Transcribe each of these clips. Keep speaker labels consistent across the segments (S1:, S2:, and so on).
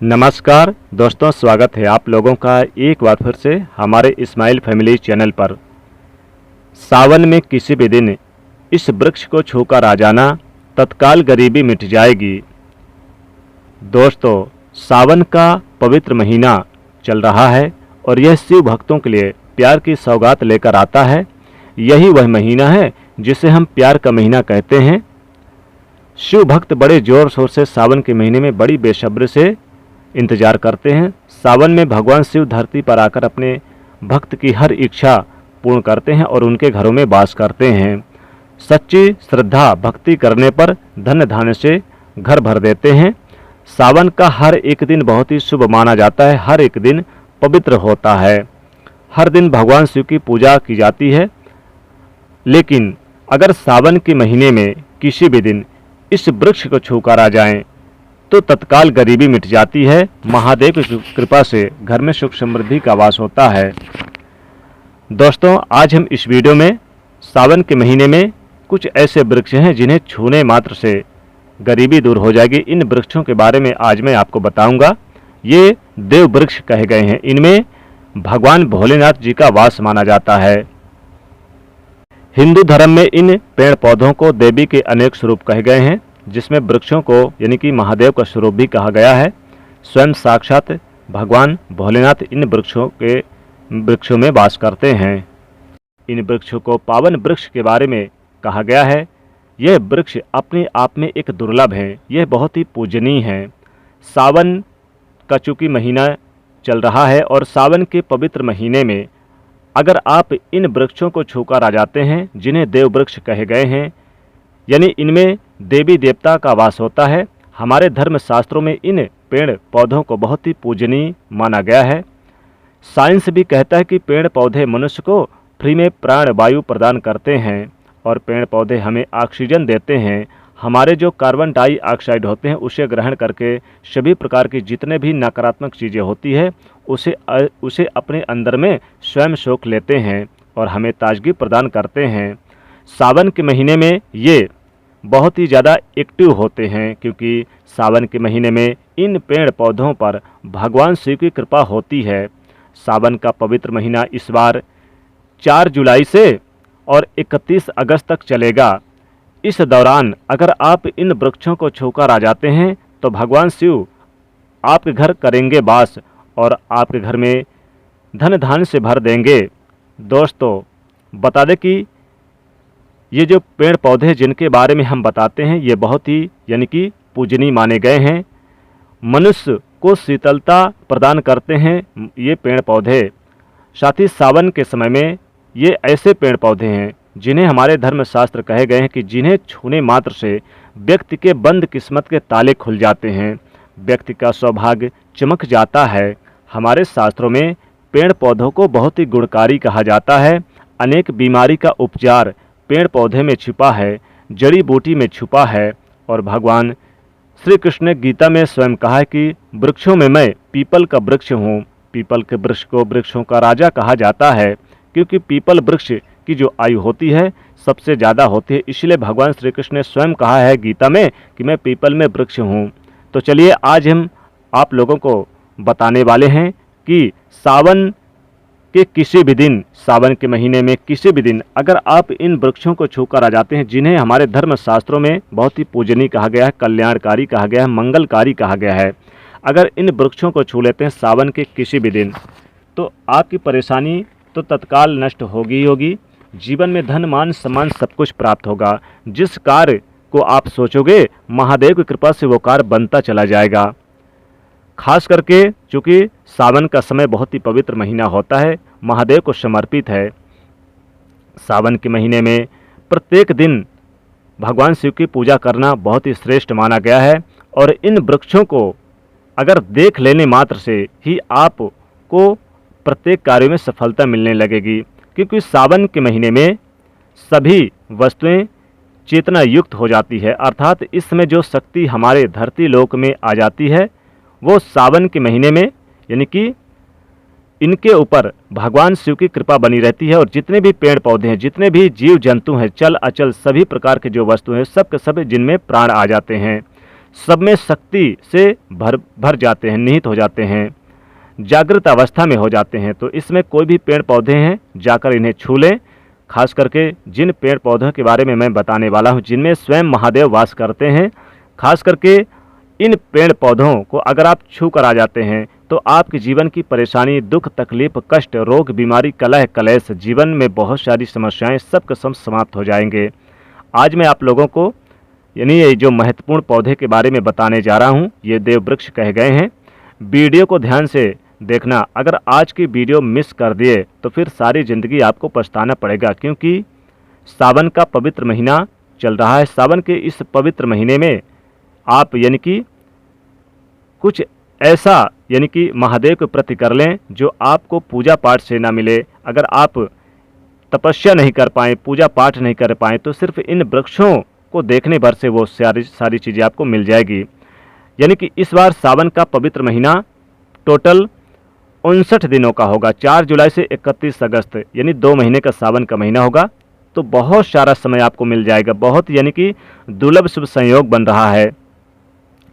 S1: नमस्कार दोस्तों, स्वागत है आप लोगों का एक बार फिर से हमारे इस्माइल फैमिली चैनल पर। सावन में किसी भी दिन इस वृक्ष को छूकर आ जाना, तत्काल गरीबी मिट जाएगी। दोस्तों, सावन का पवित्र महीना चल रहा है और यह शिव भक्तों के लिए प्यार की सौगात लेकर आता है। यही वह महीना है जिसे हम प्यार का महीना कहते हैं। शिव भक्त बड़े जोर शोर से सावन के महीने में बड़ी बेसब्री से इंतजार करते हैं। सावन में भगवान शिव धरती पर आकर अपने भक्त की हर इच्छा पूर्ण करते हैं और उनके घरों में वास करते हैं। सच्ची श्रद्धा भक्ति करने पर धन धान्य से घर भर देते हैं। सावन का हर एक दिन बहुत ही शुभ माना जाता है, हर एक दिन पवित्र होता है, हर दिन भगवान शिव की पूजा की जाती है। लेकिन अगर सावन के महीने में किसी भी दिन इस वृक्ष को छूकर आ जाएं तो तत्काल गरीबी मिट जाती है। महादेव की कृपा से घर में सुख समृद्धि का वास होता है। दोस्तों, आज हम इस वीडियो में सावन के महीने में कुछ ऐसे वृक्ष हैं जिन्हें छूने मात्र से गरीबी दूर हो जाएगी। इन वृक्षों के बारे में आज मैं आपको बताऊंगा। ये देव वृक्ष कहे गए हैं। इनमें भगवान भोलेनाथ जी का वास माना जाता है। हिंदू धर्म में इन पेड़ पौधों को देवी के अनेक स्वरूप कहे गए हैं, जिसमें वृक्षों को यानी कि महादेव का स्वरूप भी कहा गया है। स्वयं साक्षात भगवान भोलेनाथ इन वृक्षों में वास करते हैं। इन वृक्षों को पावन वृक्ष के बारे में कहा गया है। यह वृक्ष अपने आप में एक दुर्लभ है, यह बहुत ही पूजनीय है। सावन का चूँकि महीना चल रहा है और सावन के पवित्र महीने में अगर आप इन वृक्षों को छूकर आ जाते हैं, जिन्हें देव वृक्ष कहे गए हैं, यानी इनमें देवी देवता का वास होता है। हमारे धर्म शास्त्रों में इन पेड़ पौधों को बहुत ही पूजनीय माना गया है। साइंस भी कहता है कि पेड़ पौधे मनुष्य को फ्री में प्राण वायु प्रदान करते हैं और पेड़ पौधे हमें ऑक्सीजन देते हैं। हमारे जो कार्बन डाइऑक्साइड होते हैं उसे ग्रहण करके सभी प्रकार की जितने भी नकारात्मक चीज़ें होती है उसे अपने अंदर में स्वयं सोख लेते हैं और हमें ताजगी प्रदान करते हैं। सावन के महीने में ये बहुत ही ज़्यादा एक्टिव होते हैं, क्योंकि सावन के महीने में इन पेड़ पौधों पर भगवान शिव की कृपा होती है। सावन का पवित्र महीना इस बार 4 जुलाई से और 31 अगस्त तक चलेगा। इस दौरान अगर आप इन वृक्षों को छूकर आ जाते हैं तो भगवान शिव आपके घर करेंगे वास और आपके घर में धन धान्य से भर देंगे। दोस्तों, बता दें कि ये जो पेड़ पौधे जिनके बारे में हम बताते हैं ये बहुत ही यानी कि पूजनीय माने गए हैं। मनुष्य को शीतलता प्रदान करते हैं ये पेड़ पौधे। साथ ही सावन के समय में ये ऐसे पेड़ पौधे हैं जिन्हें हमारे धर्मशास्त्र कहे गए हैं कि जिन्हें छूने मात्र से व्यक्ति के बंद किस्मत के ताले खुल जाते हैं, व्यक्ति का सौभाग्य चमक जाता है। हमारे शास्त्रों में पेड़ पौधों को बहुत ही गुणकारी कहा जाता है। अनेक बीमारी का उपचार पेड़ पौधे में छिपा है, जड़ी बूटी में छुपा है। और भगवान श्री कृष्ण ने गीता में स्वयं कहा है कि वृक्षों में मैं पीपल का वृक्ष हूँ। पीपल के वृक्ष को वृक्षों का राजा कहा जाता है, क्योंकि पीपल वृक्ष की जो आयु होती है सबसे ज़्यादा होती है। इसलिए भगवान श्री कृष्ण ने स्वयं कहा है गीता में कि मैं पीपल में वृक्ष हूँ। तो चलिए आज हम आप लोगों को बताने वाले हैं कि सावन के किसी भी दिन, सावन के महीने में किसी भी दिन अगर आप इन वृक्षों को छूकर आ जाते हैं, जिन्हें हमारे धर्म शास्त्रों में बहुत ही पूजनीय कहा गया है, कल्याणकारी कहा गया है, मंगलकारी कहा गया है, अगर इन वृक्षों को छू लेते हैं सावन के किसी भी दिन तो आपकी परेशानी तो तत्काल नष्ट होगी ही होगी। जीवन में धन मान सम्मान सब कुछ प्राप्त होगा। जिस कार्य को आप सोचोगे महादेव की कृपा से वो कार्य बनता चला जाएगा। खास करके चूँकि सावन का समय बहुत ही पवित्र महीना होता है, महादेव को समर्पित है। सावन के महीने में प्रत्येक दिन भगवान शिव की पूजा करना बहुत ही श्रेष्ठ माना गया है और इन वृक्षों को अगर देख लेने मात्र से ही आपको प्रत्येक कार्य में सफलता मिलने लगेगी, क्योंकि सावन के महीने में सभी वस्तुएं चेतना युक्त हो जाती है। अर्थात इस समय जो शक्ति हमारे धरती लोक में आ जाती है वो सावन के महीने में यानी कि इनके ऊपर भगवान शिव की कृपा बनी रहती है। और जितने भी पेड़ पौधे हैं, जितने भी जीव जंतु हैं, चल अचल सभी प्रकार के जो वस्तु हैं, सब के सब जिनमें प्राण आ जाते हैं। सब में शक्ति से भर जाते हैं, निहित हो जाते हैं, जागृत अवस्था में हो जाते हैं। तो इसमें कोई भी पेड़ पौधे हैं जाकर इन्हें छू लें। खास करके जिन पेड़ पौधों के बारे में मैं बताने वाला हूं, जिनमें स्वयं महादेव वास करते हैं, खास करके इन पेड़ पौधों को अगर आप छू कर आ जाते हैं तो आपके जीवन की परेशानी, दुख, तकलीफ, कष्ट, रोग, बीमारी, कलह, कलेश, जीवन में बहुत सारी समस्याएं सब के सब समाप्त हो जाएंगे। आज मैं आप लोगों को यानी ये जो महत्वपूर्ण पौधे के बारे में बताने जा रहा हूँ, ये देव वृक्ष कहे गए हैं। वीडियो को ध्यान से देखना। अगर आज की वीडियो मिस कर दिए तो फिर सारी ज़िंदगी आपको पछताना पड़ेगा, क्योंकि सावन का पवित्र महीना चल रहा है। सावन के इस पवित्र महीने में आप यानी कि कुछ ऐसा यानी कि महादेव के प्रति कर लें जो आपको पूजा पाठ से ना मिले। अगर आप तपस्या नहीं कर पाएँ, पूजा पाठ नहीं कर पाएँ, तो सिर्फ इन वृक्षों को देखने भर से वो सारी चीज़ें आपको मिल जाएगी। यानी कि इस बार सावन का पवित्र महीना टोटल 59 दिनों का होगा। 4 जुलाई से 31 अगस्त यानी 2 महीने का सावन का महीना होगा। तो बहुत सारा समय आपको मिल जाएगा। बहुत यानी कि दुर्लभ शुभ संयोग बन रहा है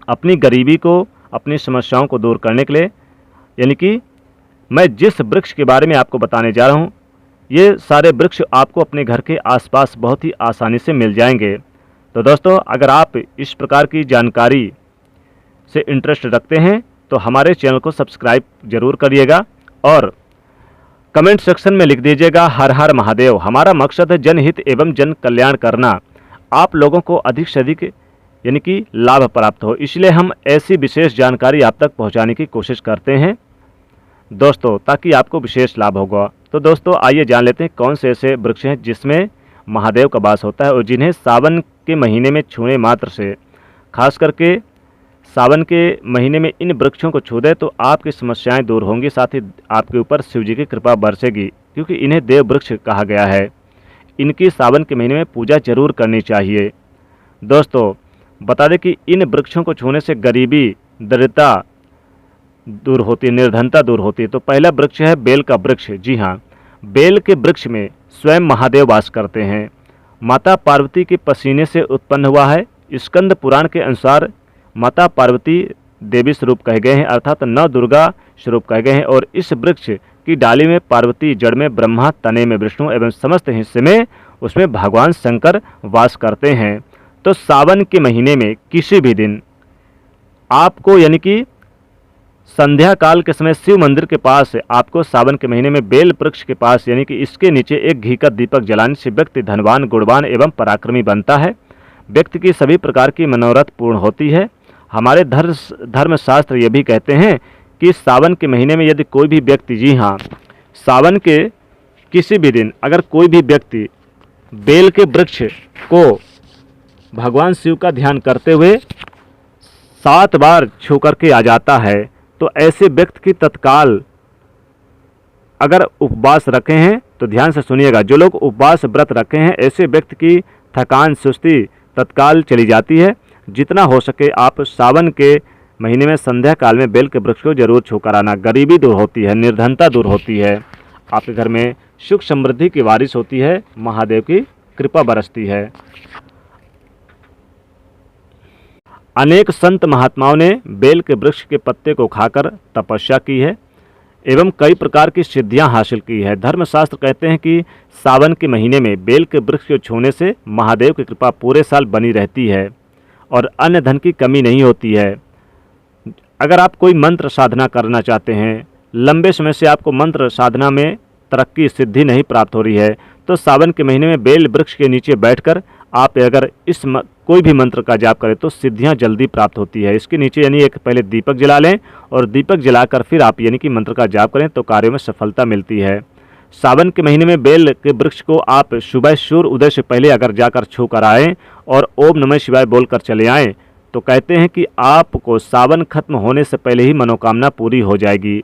S1: अपनी गरीबी को, अपनी समस्याओं को दूर करने के लिए। यानी कि मैं जिस वृक्ष के बारे में आपको बताने जा रहा हूँ, ये सारे वृक्ष आपको अपने घर के आसपास बहुत ही आसानी से मिल जाएंगे। तो दोस्तों, अगर आप इस प्रकार की जानकारी से इंटरेस्ट रखते हैं तो हमारे चैनल को सब्सक्राइब जरूर करिएगा और कमेंट सेक्शन में लिख दीजिएगा हर हर महादेव। हमारा मकसद है जनहित एवं जन कल्याण करना, आप लोगों को अधिक से अधिक यानी कि लाभ प्राप्त हो, इसलिए हम ऐसी विशेष जानकारी आप तक पहुंचाने की कोशिश करते हैं दोस्तों, ताकि आपको विशेष लाभ होगा। तो दोस्तों, आइए जान लेते हैं कौन से ऐसे वृक्ष हैं जिसमें महादेव का वास होता है और जिन्हें सावन के महीने में छूने मात्र से, खास करके सावन के महीने में इन वृक्षों को छू दे तो आपकी समस्याएं दूर होंगी, साथ ही आपके ऊपर शिव जी की कृपा बरसेगी, क्योंकि इन्हें देव वृक्ष कहा गया है। इनकी सावन के महीने में पूजा जरूर करनी चाहिए। दोस्तों, बता दें कि इन वृक्षों को छूने से गरीबी, दरिद्रता दूर होती है, निर्धनता दूर होती है। तो पहला वृक्ष है बेल का वृक्ष। जी हाँ, बेल के वृक्ष में स्वयं महादेव वास करते हैं। माता पार्वती के पसीने से उत्पन्न हुआ है। स्कंद पुराण के अनुसार माता पार्वती देवी स्वरूप कहे गए हैं, अर्थात नव दुर्गा स्वरूप कहे गए हैं। और इस वृक्ष की डाली में पार्वती, जड़ में ब्रह्मा, तने में विष्णु एवं समस्त हिस्से में उसमें भगवान शंकर वास करते हैं। तो सावन के महीने में किसी भी दिन आपको यानी कि संध्या काल के समय शिव मंदिर के पास आपको सावन के महीने में बेल वृक्ष के पास यानी कि इसके नीचे एक घी का दीपक जलाने से व्यक्ति धनवान, गुणवान एवं पराक्रमी बनता है। व्यक्ति की सभी प्रकार की मनोरथ पूर्ण होती है। हमारे धर्मशास्त्र ये भी कहते हैं कि सावन के महीने में यदि कोई भी व्यक्ति, जी हाँ, सावन के किसी भी दिन अगर कोई भी व्यक्ति बेल के वृक्ष को भगवान शिव का ध्यान करते हुए 7 बार छू करके आ जाता है, तो ऐसे व्यक्ति की तत्काल अगर उपवास रखे हैं तो ध्यान से सुनिएगा, जो लोग उपवास व्रत रखे हैं ऐसे व्यक्ति की थकान, सुस्ती तत्काल चली जाती है। जितना हो सके आप सावन के महीने में संध्या काल में बेल के वृक्ष को जरूर छू कर आना। गरीबी दूर होती है, निर्धनता दूर होती है, आपके घर में सुख समृद्धि की बारिश होती है, महादेव की कृपा बरसती है। अनेक संत महात्माओं ने बेल के वृक्ष के पत्ते को खाकर तपस्या की है एवं कई प्रकार की सिद्धियां हासिल की है। धर्मशास्त्र कहते हैं कि सावन के महीने में बेल के वृक्ष को छूने से महादेव की कृपा पूरे साल बनी रहती है और अन्य धन की कमी नहीं होती है। अगर आप कोई मंत्र साधना करना चाहते हैं, लंबे समय से आपको मंत्र साधना में तरक्की, सिद्धि नहीं प्राप्त हो रही है, तो सावन के महीने में बेल वृक्ष के नीचे बैठकर आप अगर कोई भी मंत्र का जाप करें तो सिद्धियां जल्दी प्राप्त होती है। इसके नीचे यानी एक पहले दीपक जला लें और दीपक जलाकर फिर आप यानी कि मंत्र का जाप करें तो कार्यों में सफलता मिलती है। सावन के महीने में बेल के वृक्ष को आप सुबह सूर्य उदय से पहले अगर जाकर छू कर आएँ और ओम नमः शिवाय बोलकर चले आएँ तो कहते हैं कि आपको सावन खत्म होने से पहले ही मनोकामना पूरी हो जाएगी।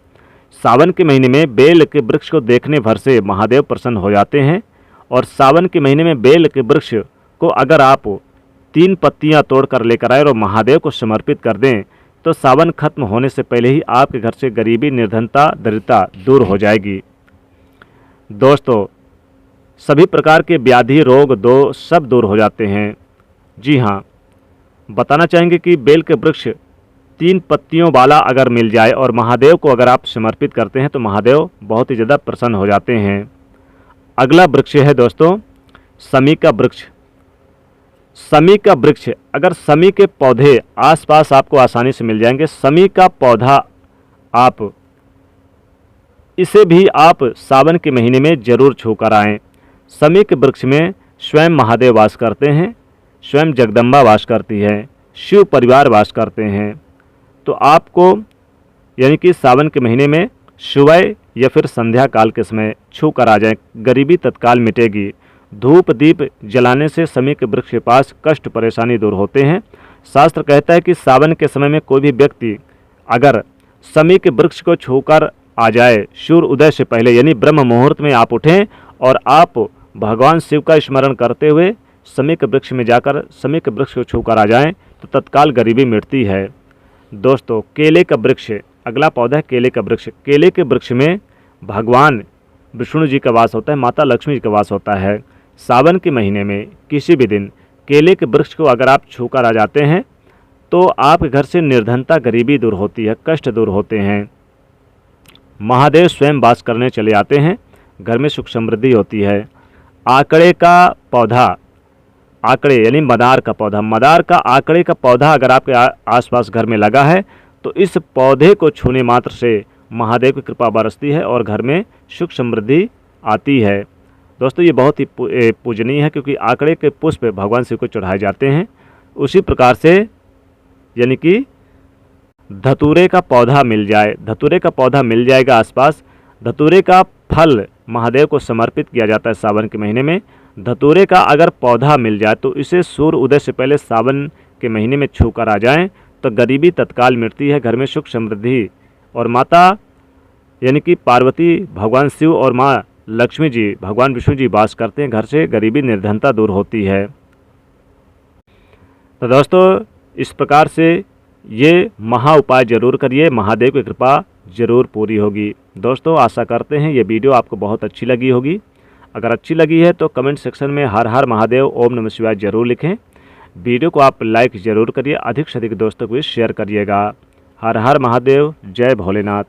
S1: सावन के महीने में बेल के वृक्ष को देखने भर से महादेव प्रसन्न हो जाते हैं। और सावन के महीने में बेल के वृक्ष को अगर आप 3 पत्तियां तोड़कर लेकर आए और महादेव को समर्पित कर दें तो सावन खत्म होने से पहले ही आपके घर से गरीबी, निर्धनता, दरिद्रता दूर हो जाएगी। दोस्तों, सभी प्रकार के व्याधि, रोग सब दूर हो जाते हैं। जी हाँ, बताना चाहेंगे कि बेल के वृक्ष 3 पत्तियों वाला अगर मिल जाए और महादेव को अगर आप समर्पित करते हैं तो महादेव बहुत ही ज़्यादा प्रसन्न हो जाते हैं। अगला वृक्ष है दोस्तों समी का वृक्ष। समी का वृक्ष, अगर समी के पौधे आसपास आपको आसानी से मिल जाएंगे, समी का पौधा इसे भी आप सावन के महीने में जरूर छू कर आएँ। समी के वृक्ष में स्वयं महादेव वास करते हैं, स्वयं जगदम्बा वास करती है, शिव परिवार वास करते हैं। तो आपको यानी कि सावन के महीने में सुबह या फिर संध्या काल के समय छू कर आ जाएं, गरीबी तत्काल मिटेगी। धूप दीप जलाने से समी के वृक्ष के पास कष्ट परेशानी दूर होते हैं। शास्त्र कहता है कि सावन के समय में कोई भी व्यक्ति अगर समी के वृक्ष को छूकर आ जाए, सूर्य उदय से पहले यानी ब्रह्म मुहूर्त में आप उठें और आप भगवान शिव का स्मरण करते हुए समी के वृक्ष में जाकर समी के वृक्ष को छूकर आ जाएं तो तत्काल गरीबी मिटती है। दोस्तों केले का वृक्ष, अगला पौधा है केले का वृक्ष। केले के वृक्ष में भगवान विष्णु जी का वास होता है, माता लक्ष्मी जी का वास होता है। सावन के महीने में किसी भी दिन केले के वृक्ष को अगर आप छूकर आ जाते हैं तो आपके घर से निर्धनता गरीबी दूर होती है, कष्ट दूर होते हैं। महादेव स्वयं वास करने चले आते हैं, घर में सुख समृद्धि होती है। आकड़े का पौधा, आकड़े यानी मदार का पौधा, मदार का आकड़े का पौधा अगर आपके आसपास घर में लगा है तो इस पौधे को छूने मात्र से महादेव की कृपा बरसती है और घर में सुख समृद्धि आती है। दोस्तों ये बहुत ही पूजनीय है क्योंकि आकड़े के पुष्प भगवान शिव को चढ़ाए जाते हैं। उसी प्रकार से यानी कि धतूरे का पौधा मिल जाए, धतूरे का पौधा मिल जाएगा आसपास। धतूरे का फल महादेव को समर्पित किया जाता है सावन के महीने में। धतूरे का अगर पौधा मिल जाए तो इसे सूर्य उदय से पहले सावन के महीने में छू कर आ जाएं तो गरीबी तत्काल मिटती है, घर में सुख समृद्धि और माता यानी कि पार्वती भगवान शिव और माँ लक्ष्मी जी भगवान विष्णु जी वास करते हैं, घर से गरीबी निर्धनता दूर होती है। तो दोस्तों इस प्रकार से ये महा उपाय जरूर करिए, महादेव की कृपा जरूर पूरी होगी। दोस्तों आशा करते हैं ये वीडियो आपको बहुत अच्छी लगी होगी। अगर अच्छी लगी है तो कमेंट सेक्शन में हर हर महादेव ओम नमः शिवाय जरूर लिखें। वीडियो को आप लाइक जरूर करिए, अधिक से अधिक दोस्तों को शेयर करिएगा। हर हर महादेव, जय भोलेनाथ।